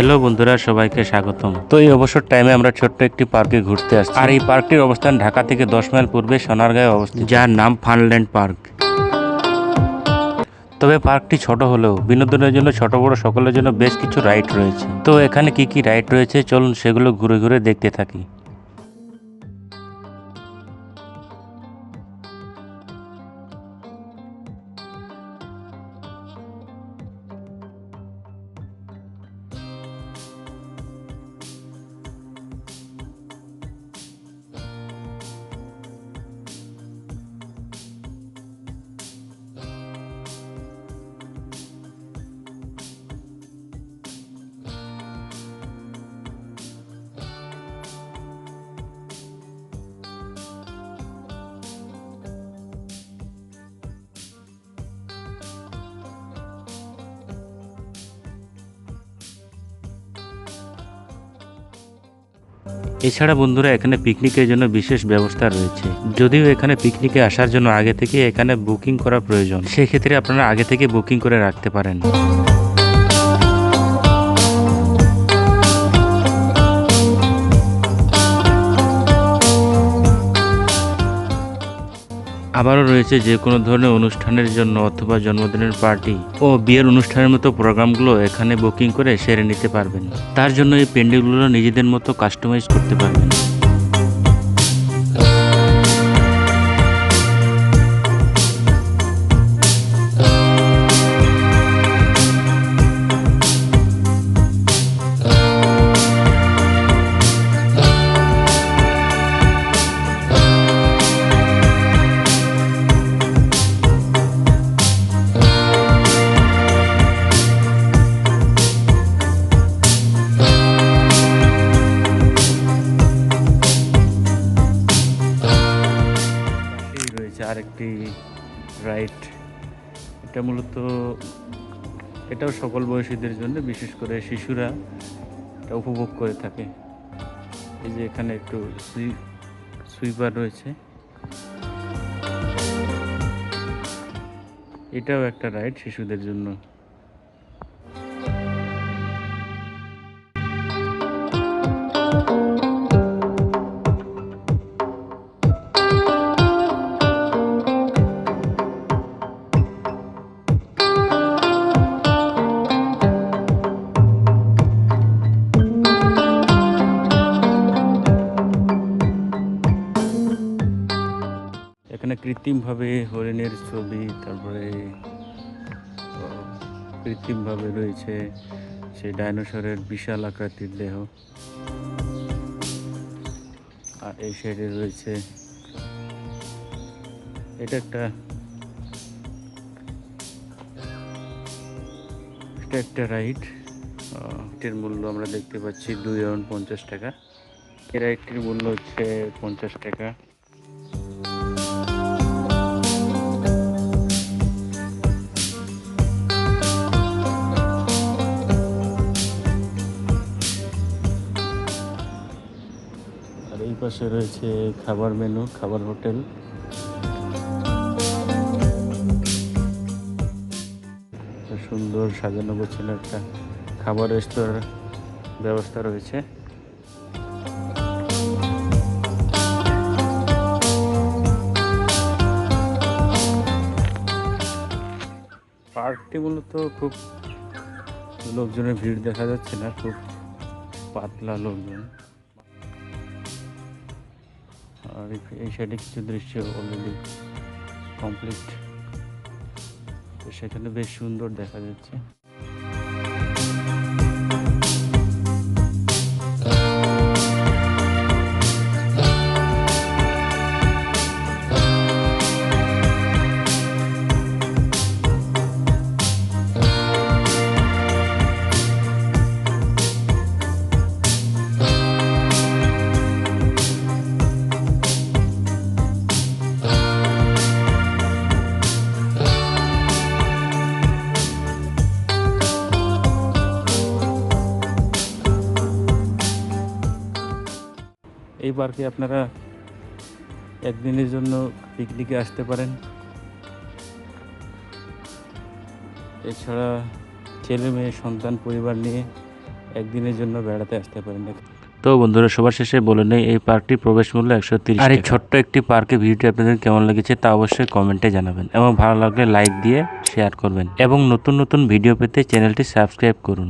Hello বন্ধুরা, সবাইকে স্বাগতম। তো এই অবসর টাইমে আমরা ছোট্ট একটি পার্কে ঘুরতে আসছি। আর এই পার্কটির অবস্থান ঢাকা থেকে 10 মাইল পূর্বে সোনারগাঁয়ে অবস্থিত, যার নাম ফানল্যান্ড পার্ক। তবে পার্কটি ছোট হলেও বিনোদনের জন্য ছোট বড় সকলের জন্য বেশ কিছু রাইড রয়েছে। তো এখানে কি কি রাইড রয়েছে চলুন সেগুলো ঘুরে ঘুরে দেখতে থাকি। এছাড়া বন্ধুরা, এখানে পিকনিকের জন্য বিশেষ ব্যবস্থা রয়েছে। যদিও এখানে পিকনিকে আসার জন্য আগে থেকে এখানে বুকিং করা প্রয়োজন, সেক্ষেত্রে আপনারা আগে থেকে বুকিং করে রাখতে পারেন। আবারও রয়েছে যে কোনো ধরনের অনুষ্ঠানের জন্য অথবা জন্মদিনের পার্টি ও বিয়ের অনুষ্ঠানের মতো প্রোগ্রামগুলো এখানে বুকিং করে সেরে নিতে পারবেন। তার জন্য এই প্যান্ডেলগুলো নিজেদের মতো কাস্টমাইজ করতে পারবেন। আরেকটি রাইড, এটা মূলত এটাও সকল বয়সীদের জন্য, বিশেষ করে শিশুরা এটা উপভোগ করে থাকে। এই যে এখানে একটু সুইপার রয়েছে, এটাও একটা রাইড শিশুদের জন্য। এখানে কৃত্রিমভাবে হরিণের ছবি, তারপরে কৃত্রিমভাবে রয়েছে সেই ডাইনোসরের বিশাল আকৃতির দেহ। আর এই সাইডে রয়েছে এটা একটা রাইড। এটার মূল্য আমরা দেখতে পাচ্ছি 2 রাউন্ড 50 টাকা। এই রাইডটির মূল্য হচ্ছে 50 টাকা। আর এই পাশে রয়েছে খাবার মেনু, খাবার হোটেল। সুন্দর সাজানো গোছানো একটা খাবার রেস্তোরাঁর ব্যবস্থা রয়েছে। পার্কটি মূলত খুব লোকজনের ভিড় দেখা যাচ্ছে না, খুব পাতলা লোকজন। আর এই সাইডে কিছু দৃশ্য অলরেডি কমপ্লিট, তো সেখানে বেশ সুন্দর দেখা যাচ্ছে। এই পার্কে আপনারা একদিনের জন্য পিকনিকে আসতে পারেন। এছাড়া ছেলে মেয়ে সন্তান পরিবার নিয়ে একদিনের জন্য বেড়াতে আসতে পারেন। তো বন্ধুরা, সবার শেষে বলে নেই এই পার্কটির প্রবেশ মূল্য 130 টাকা। আর এই ছোট্ট একটি পার্কে ভিডিওটি আপনাদের কেমন লেগেছে তা অবশ্যই কমেন্টে জানাবেন এবং ভালো লাগলে লাইক দিয়ে শেয়ার করবেন এবং নতুন নতুন ভিডিও পেতে চ্যানেলটি সাবস্ক্রাইব করুন।